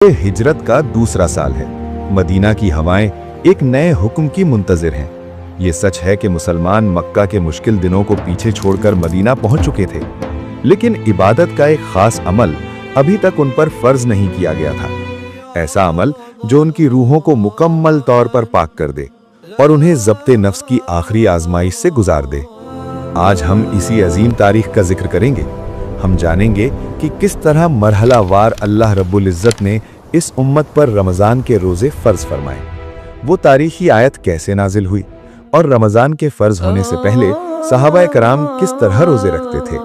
ये हिजरत का दूसरा साल है। मदीना की हवाएं एक नए हुक्म की मुंतजिर हैं। ये सच है कि मुसलमान मक्का के मुश्किल दिनों को पीछे छोड़कर मदीना पहुंच चुके थे, लेकिन इबादत का एक खास अमल अभी तक उन पर फर्ज नहीं किया गया था। ऐसा अमल जो उनकी रूहों को मुकम्मल तौर पर पाक कर दे और उन्हें ज़ब्ते नफ्स की आखिरी आजमाइश से गुजार दे। आज हम इसी अजीम तारीख का जिक्र करेंगे। हम जानेंगे कि किस तरह मरहला वार अल्लाह रब्बुल इज़्ज़त ने इस उम्मत पर रमज़ान के रोज़े फ़र्ज फरमाए, वो तारीखी आयत कैसे नाजिल हुई और रमज़ान के फ़र्ज होने से पहले सहाबाए कराम किस तरह रोज़े रखते थे।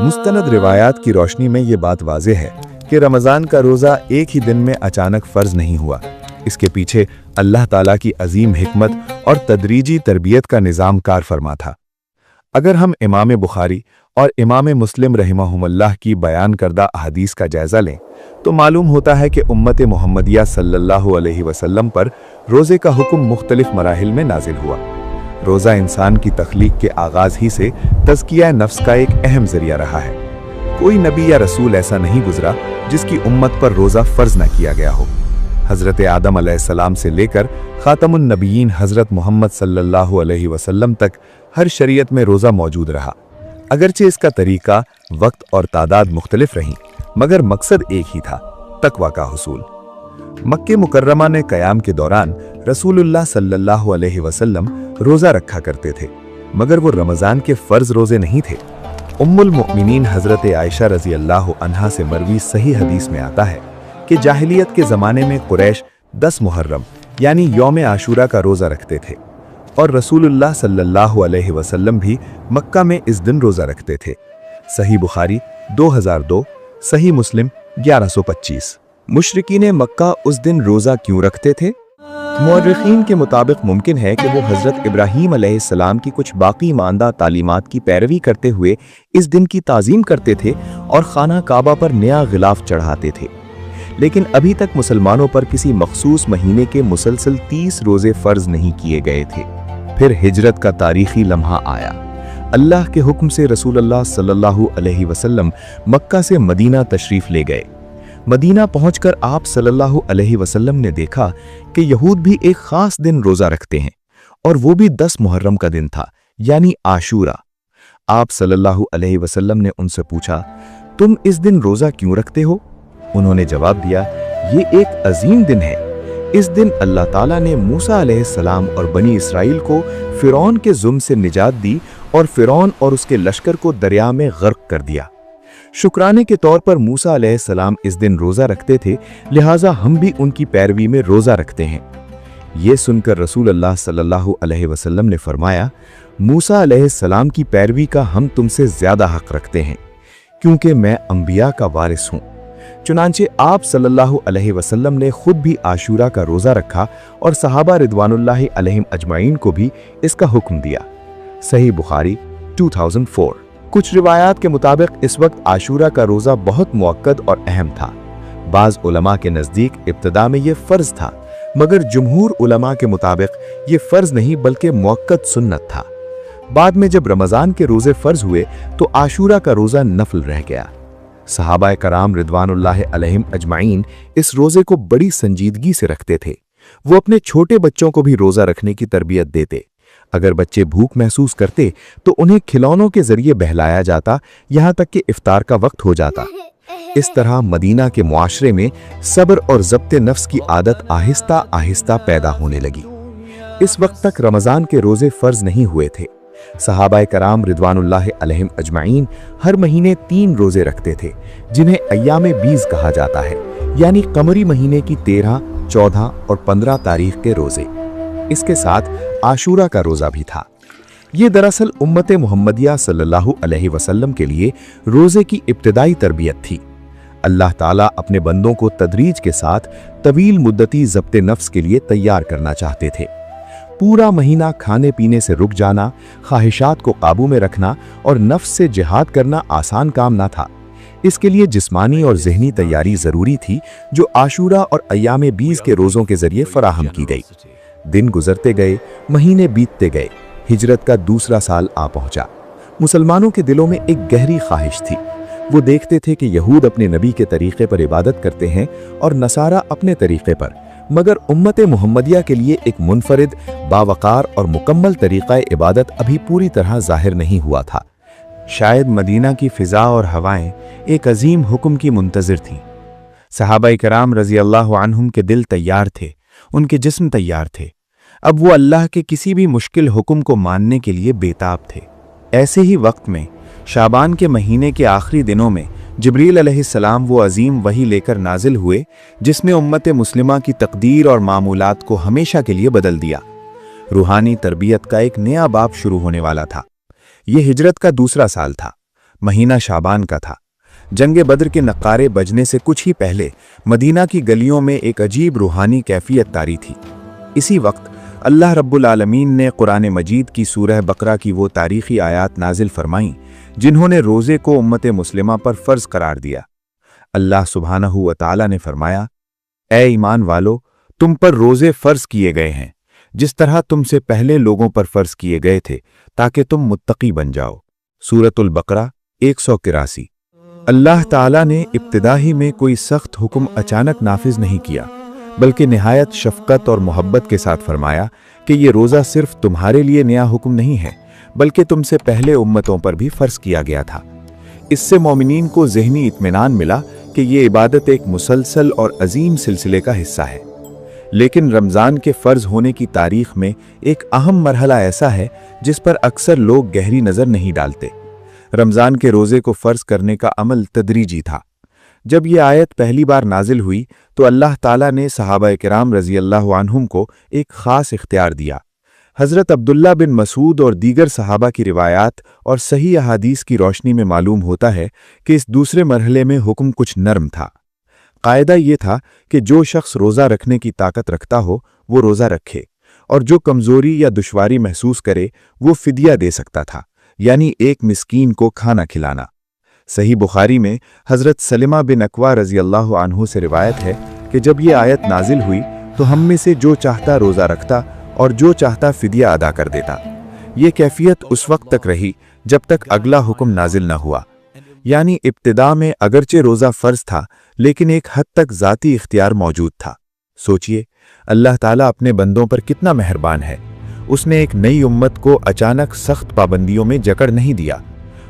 मुस्तनद रिवायात की रोशनी में ये बात वाज़ेह है कि रमज़ान का रोज़ा एक ही दिन में अचानक फ़र्ज नहीं हुआ। इसके पीछे अल्लाह ताला की अजीम हिकमत और तदरीजी तरबियत का निज़ाम कार फरमा था। अगर हम इमाम बुखारी और इमाम मुस्लिम रहमहुमुल्लाह की बयान करदा अहदीस का जायज़ा लें तो मालूम होता है कि उम्मत मुहम्मदिया सल्लल्लाहु अलैहि वसल्लम पर रोज़े का हुक्म मुख्तलिफ मराहिल में नाजिल हुआ। रोज़ा इंसान की तख्लीक के आगाज़ ही से तज़किया नफ्स का एक अहम ज़रिया रहा है। कोई नबी या रसूल ऐसा नहीं गुजरा जिसकी उम्मत पर रोज़ा फ़र्ज न किया गया हो। हज़रत आदम अलैहिस्सलाम से लेकर ख़ातमुन नबीयीन हज़रत मोहम्मद सल्लल्लाहु अलैहि वसल्लम तक हर शरीयत में रोज़ा मौजूद रहा। अगरचे इसका तरीका, वक्त और तादाद मुख्तलिफ रहीं, मगर मकसद एक ही था, तकवा का हुसूल। मक्के मुकर्रमा ने क़याम के दौरान रसूलुल्लाह सल्लल्लाहु अलैहि वसल्लम रोज़ा रखा करते थे, मगर वो रमज़ान के फ़र्ज रोज़े नहीं थे। उम्मुल मुमिनीन हज़रत आयशा रज़ी अल्लाह अन्हा से मरवी सही हदीस में आता है कि जाहिलियत के ज़माने में कुरैश 10 मुहर्रम यानी यौम आशूरा का रोज़ा रखते थे और रसूलुल्लाह सल्लल्लाहु अलैहि वसल्लम भी मक्का में इस दिन रोज़ा रखते थे। सही बुखारी 2002, सही मुस्लिम 1125। मुशरिकीन मक्का उस दिन रोज़ा क्यों रखते थे? मुअर्रिखीन के मुताबिक मुमकिन है कि वो हज़रत इब्राहीम अलैहिस्सलाम की कुछ बाकी मानदा तालीमात की पैरवी करते हुए इस दिन की ताज़ीम करते थे और खाना काबा पर नया गिलाफ चढ़ाते थे। लेकिन अभी तक मुसलमानों पर किसी मखसूस महीने के मुसलसल 30 रोज़े फ़र्ज नहीं किए गए थे। फिर हिजरत का तारीखी लम्हा आया। अल्लाह के हुक्म से रसूलुल्लाह सल्लल्लाहु अलैहि वसल्लम मक्का से मदीना तशरीफ़ ले गए। मदीना पहुंचकर आप सल्लल्लाहु अलैहि वसल्लम ने देखा कि यहूद भी एक ख़ास दिन रोज़ा रखते हैं और वो भी 10 मुहर्रम का दिन था, यानी आशूरा। आप सल्लल्लाहु अलैहि वसल्लम ने उनसे पूछा, तुम इस दिन रोज़ा क्यों रखते हो? उन्होंने जवाब दिया, ये एक अजीम दिन है। इस दिन अल्लाह ताला ने मूसा अलैहिस्सलाम और बनी इसराइल को फ़िरौन के जुल्म से निजात दी और फ़िरौन और उसके लश्कर को दरिया में गर्क कर दिया। शुक्राने के तौर पर मूसा अलैहिस्सलाम इस दिन रोज़ा रखते थे, लिहाजा हम भी उनकी पैरवी में रोज़ा रखते हैं। ये सुनकर रसूलुल्लाह सल्लल्लाहु अलैहि वसल्लम ने फरमाया, मूसा अलैहिस्सलाम की पैरवी का हम तुमसे ज़्यादा हक रखते हैं, क्योंकि मैं अंबिया का वारिस हूँ। चुनांचे आप सल्लल्लाहु अलैहि वसल्लम ने खुद भी आशूरा का रोज़ा रखा और सहाबा रिदवानुल्लाहि अलैहिम अजमाइन को भी इसका हुक्म दिया। सही बुखारी 2004। कुछ रिवायात के मुताबिक इस वक्त आशूरा का रोज़ा बहुत मुअक्कद और अहम था। बाज़ उलमा के नज़दीक इब्तिदा में ये फ़र्ज था, मगर जुमहूर उलमा के मुताबिक ये फ़र्ज नहीं बल्कि मुअक्कद सुन्नत था। बाद में जब रमज़ान के रोज़े फ़र्ज हुए तो आशूरा का रोज़ा नफल रह गया। सहाबाए कराम रिदवानुल्लाहि अलैहिम अजमाइन इस रोज़े को बड़ी संजीदगी से रखते थे। वो अपने छोटे बच्चों को भी रोज़ा रखने की तरबियत देते। अगर बच्चे भूख महसूस करते तो उन्हें खिलौनों के जरिए बहलाया जाता, यहाँ तक कि इफ्तार का वक्त हो जाता। इस तरह मदीना के मुआशरे में सब्र और ज़ब्ते नफ्स की आदत आहिस्ता आहिस्ता पैदा होने लगी। इस वक्त तक रमज़ान के रोज़े फ़र्ज नहीं हुए थे। सहाबाए कराम रिदवानुल्लाहि अलैहिम अजमाइन हर महीने 3 रोज़े रखते थे, जिन्हें अय्यामे बीज़ कहा जाता है, यानी कमरी महीने की 13, 14 और 15 तारीख के रोज़े। इसके साथ आशूरा का रोज़ा भी था। ये दरअसल उम्मत मुहम्मदिया सल्लल्लाहु अलैहि वसल्लम के लिए रोज़े की इब्तिदाई तरबियत थी। अल्लाह ताला अपने बंदों को तदरीज के साथ तवील मुद्दती ज़ब्ते नफ्स के लिए तैयार करना चाहते थे। पूरा महीना खाने पीने से रुक जाना, ख्वाहिशात को काबू में रखना और नफ्स से जिहाद करना आसान काम ना था। इसके लिए जिस्मानी और ज़हनी तैयारी ज़रूरी थी, जो आशूरा और अय्यामे बीज़ के रोज़ों के ज़रिए फ़राहम की गई। दिन गुजरते गए, महीने बीतते गए, हिजरत का दूसरा साल आ पहुंचा। मुसलमानों के दिलों में एक गहरी ख्वाहिश थी। وہ دیکھتے تھے کہ یہود اپنے نبی کے طریقے پر عبادت کرتے ہیں اور نصارہ اپنے طریقے پر، مگر امت محمدیہ کے لیے ایک منفرد، باوقار اور مکمل طریقہ عبادت ابھی پوری طرح ظاہر نہیں ہوا تھا۔ شاید مدینہ کی فضا اور ہوائیں ایک عظیم حکم کی منتظر تھیں۔ صحابہ کرام رضی اللہ عنہم کے دل تیار تھے، ان کے جسم تیار تھے۔ اب وہ اللہ کے کسی بھی مشکل حکم کو ماننے کے لیے بےتاب تھے۔ ایسے ہی وقت میں شعبان کے مہینے کے آخری دنوں میں جبریل علیہ السلام وہ عظیم وحی لے کر نازل ہوئے جس میں امت مسلمہ کی تقدیر اور معمولات کو ہمیشہ کے لیے بدل دیا۔ روحانی تربیت کا ایک نیا باب شروع ہونے والا تھا۔ یہ ہجرت کا دوسرا سال تھا، مہینہ شعبان کا تھا۔ جنگ بدر کے نقارے بجنے سے کچھ ہی پہلے مدینہ کی گلیوں میں ایک عجیب روحانی کیفیت طاری تھی۔ اسی وقت اللہ رب العالمین نے قرآن مجید کی سورہ بقرہ کی وہ تاریخی آیات نازل فرمائیں جنہوں نے روزے کو امت مسلمہ پر فرض قرار دیا۔ اللہ سبحانہ و تعالی نے فرمایا، اے ایمان والو، تم پر روزے فرض کیے گئے ہیں جس طرح تم سے پہلے لوگوں پر فرض کیے گئے تھے تاکہ تم متقی بن جاؤ۔ سورۃ البقرہ 183۔ اللہ تعالیٰ نے ابتدائی میں کوئی سخت حکم اچانک نافذ نہیں کیا، بلکہ نہایت شفقت اور محبت کے ساتھ فرمایا کہ یہ روزہ صرف تمہارے لیے نیا حکم نہیں ہے بلکہ تم سے پہلے امتوں پر بھی فرض کیا گیا تھا۔ اس سے مومنین کو ذہنی اطمینان ملا کہ یہ عبادت ایک مسلسل اور عظیم سلسلے کا حصہ ہے۔ لیکن رمضان کے فرض ہونے کی تاریخ میں ایک اہم مرحلہ ایسا ہے جس پر اکثر لوگ گہری نظر نہیں ڈالتے۔ رمضان کے روزے کو فرض کرنے کا عمل تدریجی تھا۔ جب یہ آیت پہلی بار نازل ہوئی تو اللہ تعالیٰ نے صحابہ کرام رضی اللہ عنہم کو ایک خاص اختیار دیا۔ حضرت عبداللہ بن مسعود اور دیگر صحابہ کی روایات اور صحیح احادیث کی روشنی میں معلوم ہوتا ہے کہ اس دوسرے مرحلے میں حکم کچھ نرم تھا۔ قاعدہ یہ تھا کہ جو شخص روزہ رکھنے کی طاقت رکھتا ہو وہ روزہ رکھے، اور جو کمزوری یا دشواری محسوس کرے وہ فدیہ دے سکتا تھا، یعنی ایک مسکین کو کھانا کھلانا۔ صحیح بخاری میں حضرت سلمہ بن اکوع رضی اللہ عنہ سے روایت ہے کہ جب یہ آیت نازل ہوئی تو ہم میں سے جو چاہتا روزہ رکھتا اور جو چاہتا فدیہ ادا کر دیتا۔ یہ کیفیت اس وقت تک رہی جب تک اگلا حکم نازل نہ ہوا، یعنی ابتدا میں اگرچہ روزہ فرض تھا لیکن ایک حد تک ذاتی اختیار موجود تھا۔ سوچئے اللہ تعالیٰ اپنے بندوں پر کتنا مہربان ہے۔ اس نے ایک نئی امت کو اچانک سخت پابندیوں میں جکڑ نہیں دیا۔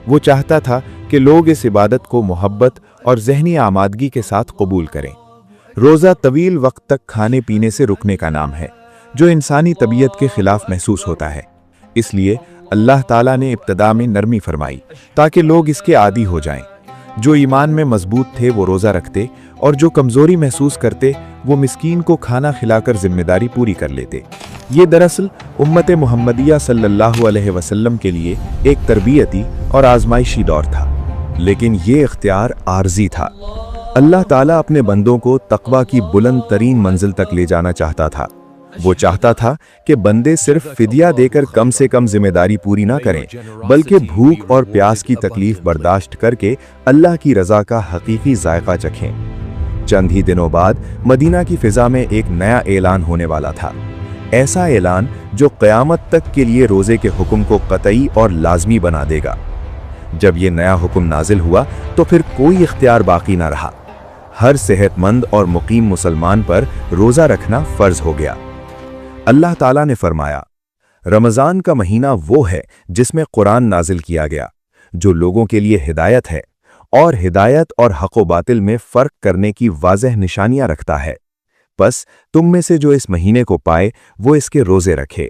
وہ چاہتا تھا کہ لوگ اس عبادت کو محبت اور ذہنی آمادگی کے ساتھ قبول کریں۔ روزہ طویل وقت تک کھانے پینے سے رکنے کا نام ہے جو انسانی طبیعت کے خلاف محسوس ہوتا ہے۔ اس لیے اللہ تعالیٰ نے ابتدا میں نرمی فرمائی تاکہ لوگ اس کے عادی ہو جائیں۔ جو ایمان میں مضبوط تھے وہ روزہ رکھتے اور جو کمزوری محسوس کرتے وہ مسکین کو کھانا کھلا کر ذمہ داری پوری کر لیتے۔ یہ دراصل امت محمدیہ صلی اللہ علیہ وسلم کے لیے ایک تربیتی اور آزمائشی دور تھا، لیکن یہ اختیار عارضی تھا۔ اللہ تعالیٰ اپنے بندوں کو تقویٰ کی بلند ترین منزل تک لے جانا چاہتا تھا۔ وہ چاہتا تھا کہ بندے صرف فدیہ دے کر کم سے کم ذمہ داری پوری نہ کریں بلکہ بھوک اور پیاس کی تکلیف برداشت کر کے اللہ کی رضا کا حقیقی ذائقہ چکھیں۔ چند ہی دنوں بعد مدینہ کی فضا میں ایک نیا اعلان ہونے والا تھا، ایسا اعلان جو قیامت تک کے لیے روزے کے حکم کو قطعی اور لازمی بنا دے گا۔ جب یہ نیا حکم نازل ہوا تو پھر کوئی اختیار باقی نہ رہا۔ ہر صحت مند اور مقیم مسلمان پر روزہ رکھنا فرض ہو گیا۔ اللہ تعالیٰ نے فرمایا، رمضان کا مہینہ وہ ہے جس میں قرآن نازل کیا گیا، جو لوگوں کے لیے ہدایت ہے اور ہدایت اور حق و باطل میں فرق کرنے کی واضح نشانیاں رکھتا ہے۔ بس تم میں سے جو اس مہینے کو پائے وہ اس کے روزے رکھے۔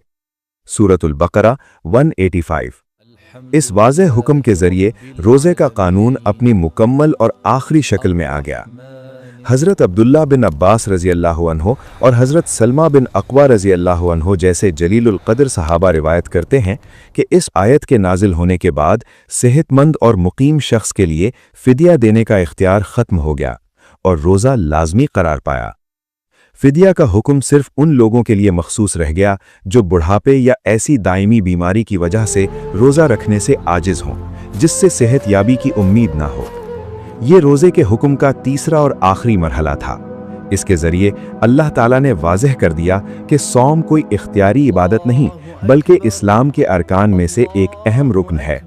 سورۃ البقرہ 185۔ اس واضح حکم کے ذریعے روزے کا قانون اپنی مکمل اور آخری شکل میں آ گیا۔ حضرت عبداللہ بن عباس رضی اللہ عنہ اور حضرت سلمہ بن اکوع رضی اللہ عنہ جیسے جلیل القدر صحابہ روایت کرتے ہیں کہ اس آیت کے نازل ہونے کے بعد صحت مند اور مقیم شخص کے لیے فدیہ دینے کا اختیار ختم ہو گیا اور روزہ لازمی قرار پایا۔ فدیہ کا حکم صرف ان لوگوں کے لیے مخصوص رہ گیا جو بڑھاپے یا ایسی دائمی بیماری کی وجہ سے روزہ رکھنے سے عاجز ہوں جس سے صحت یابی کی امید نہ ہو۔ یہ روزے کے حکم کا تیسرا اور آخری مرحلہ تھا۔ اس کے ذریعے اللہ تعالیٰ نے واضح کر دیا کہ صوم کوئی اختیاری عبادت نہیں بلکہ اسلام کے ارکان میں سے ایک اہم رکن ہے۔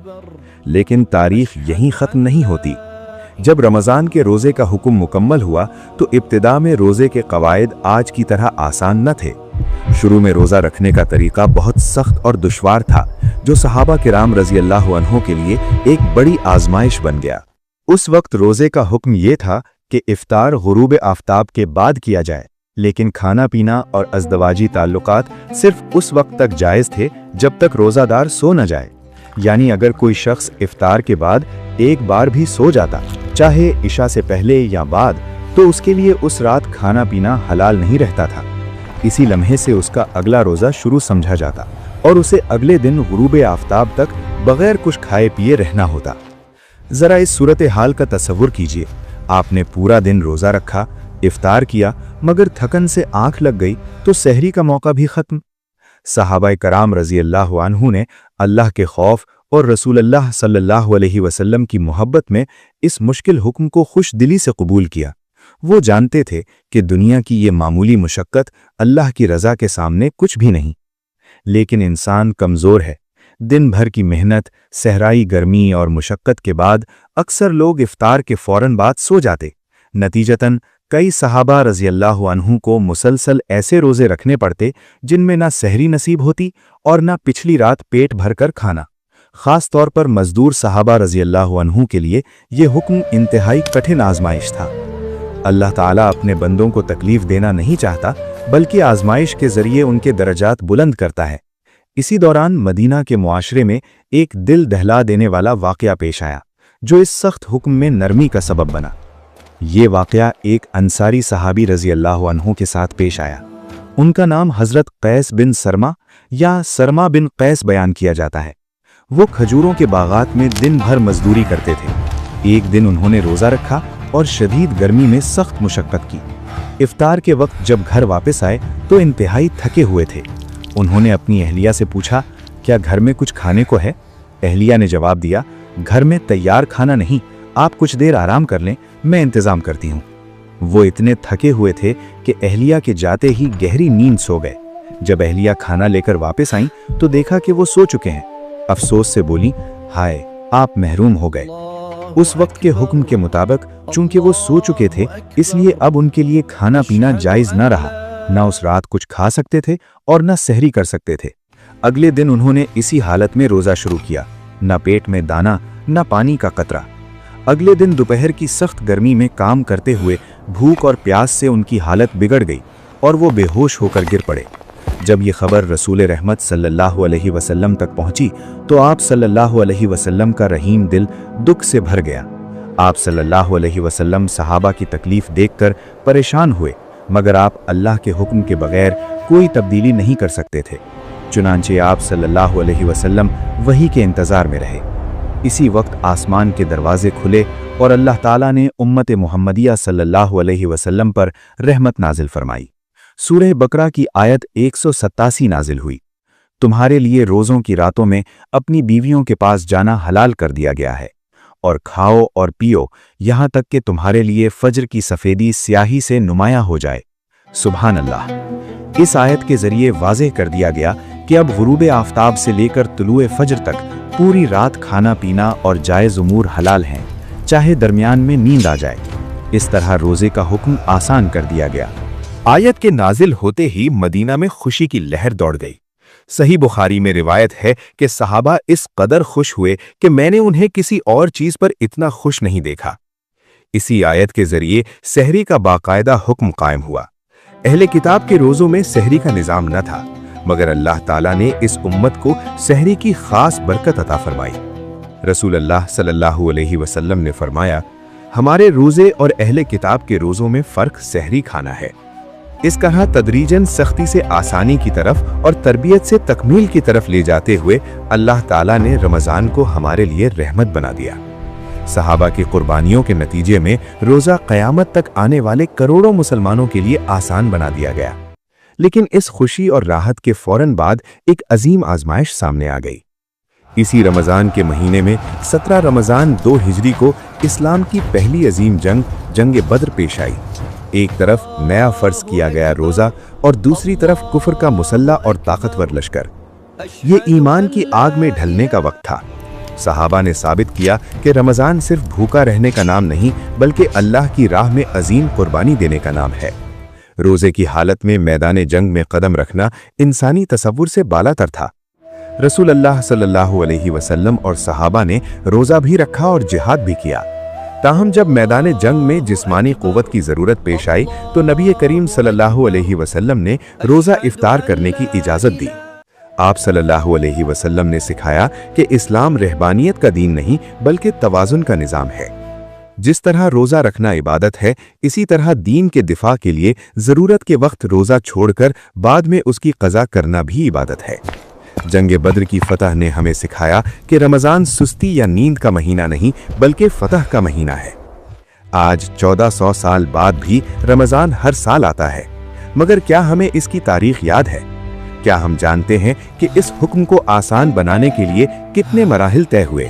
لیکن تاریخ یہیں ختم نہیں ہوتی۔ जब रमज़ान के रोज़े का हुक्म मुकम्मल हुआ तो इब्तिदा में रोज़े के कवायद आज की तरह आसान न थे। शुरू में रोज़ा रखने का तरीका बहुत सख्त और दुश्वार था, जो सहाबा किराम रज़ी अल्लाह अन्हों के लिए एक बड़ी आजमाइश बन गया। उस वक्त रोज़े का हुक्म ये था कि इफ्तार गुरूब आफ्ताब के बाद किया जाए, लेकिन खाना पीना और अज़दवाजी ताल्लुकात सिर्फ उस वक्त तक जायज़ थे जब तक रोज़ादार सो न जाए। यानी अगर कोई शख्स इफ्तार के बाद एक बार भी सो जाता, चाहे इशा से पहले या बाद, तो उसके लिए उस रात खाना पीना हलाल नहीं रहता था। इसी लम्हे से उसका अगला रोज़ा शुरू समझा जाता और उसे अगले दिन गुरूब आफ्ताब तक बगैर कुछ खाए पिए रहना होता। ज़रा इस सूरत हाल का तसव्वुर कीजिए, आपने पूरा दिन रोज़ा रखा, इफ्तार किया, मगर थकन से आंख लग गई तो सहरी का मौका भी खत्म। सहाबाए कराम रज़ी अल्लाह अन्हु ने अल्लाह के खौफ और रसूल अल्लाह सल्लल्लाहु अलैहि वसल्लम की मोहब्बत में इस मुश्किल हुक्म को खुश दिली से कबूल किया। वो जानते थे कि दुनिया की ये मामूली मुशक्क़त अल्लाह की रज़ा के सामने कुछ भी नहीं। लेकिन इंसान कमज़ोर है। दिन भर की मेहनत, सहराई गर्मी और मुशक्क़त के बाद अक्सर लोग इफ्तार के फ़ौरन बाद सो जाते। नतीजतन कई सहाबा रज़ी अल्लाह अन्हु को मुसलसल ऐसे रोज़े रखने पड़ते जिनमें ना सहरी नसीब होती और ना पिछली रात पेट भरकर खाना। ख़ास तौर पर मज़दूर सहाबा रज़ी अल्लाह अन्हु के लिए ये हुक्म इंतहाई कठिन आजमाइश था। अल्लाह ताला अपने बंदों को तकलीफ़ देना नहीं चाहता, बल्कि आजमाइश के ज़रिए उनके दरजात बुलंद करता है। इसी दौरान मदीना के मुआशरे में एक दिल दहला देने वाला वाक़या पेश आया, जो इस सख्त हुक्म में नरमी का सबब बना। ये वाक़या एक अंसारी सहाबी रज़ी अल्लाह अन्हु के साथ पेश आया। उनका नाम हज़रत कैस बिन सरमा या सरमा बिन कैस बयान किया जाता है। वो खजूरों के बागात में दिन भर मजदूरी करते थे। एक दिन उन्होंने रोज़ा रखा और शदीद गर्मी में सख्त मुशक्क़त की। इफ्तार के वक्त जब घर वापस आए तो इंतहाई थके हुए थे। उन्होंने अपनी अहलिया से पूछा, क्या घर में कुछ खाने को है? अहलिया ने जवाब दिया, घर में तैयार खाना नहीं, आप कुछ देर आराम कर लें, मैं इंतज़ाम करती हूँ। वो इतने थके हुए थे कि अहलिया के जाते ही गहरी नींद सो गए। जब अहलिया खाना लेकर वापस आईं तो देखा कि वो सो चुके हैं। अफसोस से बोली, हाय, आप महरूम हो गए। उस वक्त के हुक्म के मुताबिक चूंकि वो सो चुके थे, इसलिए अब उनके लिए खाना पीना जायज़ न रहा। न उस रात कुछ खा सकते थे और न सहरी कर सकते थे। अगले दिन उन्होंने इसी हालत में रोज़ा शुरू किया, न पेट में दाना न पानी का कतरा। अगले दिन दोपहर की सख्त गर्मी में काम करते हुए भूख और प्यास से उनकी हालत बिगड़ गई और वो बेहोश होकर गिर पड़े। जब ये खबर रसूल रहमत सल्लल्लाहु अलैहि वसल्लम तक पहुंची तो आप सल्लल्लाहु अलैहि वसल्लम का रहीम दिल दुख से भर गया। आप सल्लल्लाहु अलैहि वसल्लम सहाबा की तकलीफ देखकर परेशान हुए, मगर आप अल्लाह के हुक्म के बगैर कोई तब्दीली नहीं कर सकते थे। चुनांचे आप सल्लल्लाहु अलैहि वसल्लम वही के इंतज़ार में रहे। इसी वक्त आसमान के दरवाजे खुले और अल्लाह ताला ने उम्मत मुहम्मदिया सल्लल्लाहु अलैहि वसल्लम पर रहमत नाजिल फरमाई। सूरह बकरा की आयत 187 नाजिल हुई। तुम्हारे लिए रोज़ों की रातों में अपनी बीवियों के पास जाना हलाल कर दिया गया है, और खाओ और पियो यहाँ तक कि तुम्हारे लिए फज्र की सफ़ेदी स्याही से नुमायां हो जाए। सुभान अल्लाह। इस आयत के ज़रिए वाज़ेह कर दिया गया कि अब गुरूब आफ्ताब से लेकर तुलूए फज्र तक पूरी रात खाना पीना और जायज़ उमूर हलाल हैं, चाहे दरमियान में नींद आ जाए। इस तरह रोज़े का हुक्म आसान कर दिया गया। आयत के नाजिल होते ही मदीना में खुशी की लहर दौड़ गई। सही बुखारी में रिवायत है कि सहाबा इस कदर खुश हुए कि मैंने उन्हें किसी और चीज पर इतना खुश नहीं देखा। इसी आयत के जरिए सहरी का बाकायदा हुक्म कायम हुआ। अहले किताब के रोज़ों में सहरी का निज़ाम न था, मगर अल्लाह ताला ने इस उम्मत को सहरी की खास बरकत अता फरमाई। रसूल अल्लाह सल्लल्लाहु अलैहि वसल्लम ने फरमाया, हमारे रोज़े और अहले किताब के रोज़ों में फ़र्क सहरी खाना है। इस तरह तदरीजन सख्ती से आसानी की तरफ और तरबियत से तकमील की तरफ ले जाते हुए अल्लाह ताला ने रमज़ान को हमारे लिए रहमत बना दिया। सहाबा की कुर्बानियों के नतीजे में रोज़ा क़यामत तक आने वाले करोड़ों मुसलमानों के लिए आसान बना दिया गया। लेकिन इस खुशी और राहत के फौरन बाद एक अजीम आजमाइश सामने आ गई। इसी रमज़ान के महीने में 17 रमज़ान 2 हिजरी को इस्लाम की पहली अजीम जंग बद्र पेश आई। एक तरफ नया फर्ज किया गया रोज़ा और दूसरी तरफ कुफ्र का मुसल्ला और ताकतवर लश्कर। ये ईमान की आग में ढलने का वक्त था। सहाबा ने साबित किया कि रमज़ान सिर्फ भूखा रहने का नाम नहीं बल्कि अल्लाह की राह में अजीम कुर्बानी देने का नाम है। रोज़े की हालत में मैदान जंग में कदम रखना इंसानी तसव्वुर से बालातर था। रसूल अल्लाह सल्लल्लाहु अलैहि वसल्लम और सहाबा ने रोज़ा भी रखा और जिहाद भी किया। ताहम जब मैदान जंग में जिस्मानी क़ुव्वत की ज़रूरत पेश आई तो नबी करीम सल्लल्लाहु अलैहि वसल्लम ने रोज़ा इफ्तार करने की इजाज़त दी। आप सल्लल्लाहु अलैहि वसल्लम ने सिखाया कि इस्लाम रहबानियत का दीन नहीं बल्कि तवाज़ुन का निज़ाम है। जिस तरह रोज़ा रखना इबादत है, इसी तरह दीन के दिफा के लिए ज़रूरत के वक्त रोज़ा छोड़कर बाद में उसकी क़ज़ा करना भी इबादत है। जंग बद्र की फतह ने हमें सिखाया कि रमज़ान सुस्ती या नींद का महीना नहीं बल्कि फतह का महीना है। आज 1400 साल बाद भी रमज़ान हर साल आता है, मगर क्या हमें इसकी तारीख याद है? क्या हम जानते हैं कि इस हुक्म को आसान बनाने के लिए कितने मराहिल तय हुए?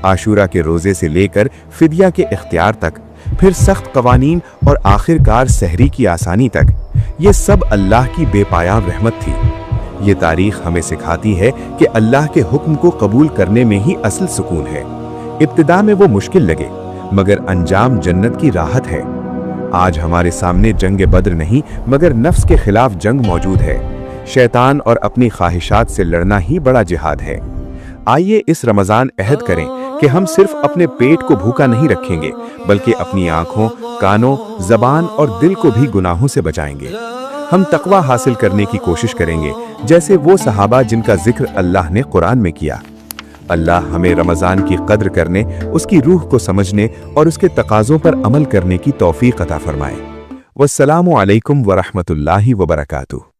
आशूरा के रोज़े से लेकर फिदिया के इख्तियार तक, फिर सख्त कवानीन और आखिरकार सहरी की आसानी तक, ये सब अल्लाह की बेपायाब रहमत थी। ये तारीख हमें सिखाती है कि अल्लाह के हुक्म को कबूल करने में ही असल सुकून है। इब्तिदा में वो मुश्किल लगे, मगर अंजाम जन्नत की राहत है। आज हमारे सामने जंग बद्र नहीं मगर नफ्स के खिलाफ जंग मौजूद है। शैतान और अपनी ख्वाहिशात से लड़ना ही बड़ा जिहाद है। आइए इस रमज़ान अहद करें कि हम सिर्फ अपने पेट को भूखा नहीं रखेंगे बल्कि अपनी आंखों, कानों, ज़बान और दिल को भी गुनाहों से बचाएंगे। हम तकवा हासिल करने की कोशिश करेंगे जैसे वो सहाबा जिनका जिक्र अल्लाह ने कुरान में किया। अल्लाह हमें रमज़ान की कद्र करने, उसकी रूह को समझने और उसके तकाज़ों पर अमल करने की तौफीक अता फरमाए। वस्सलामु अलैकुम वरहमतुल्लाहि वबरकातुहू।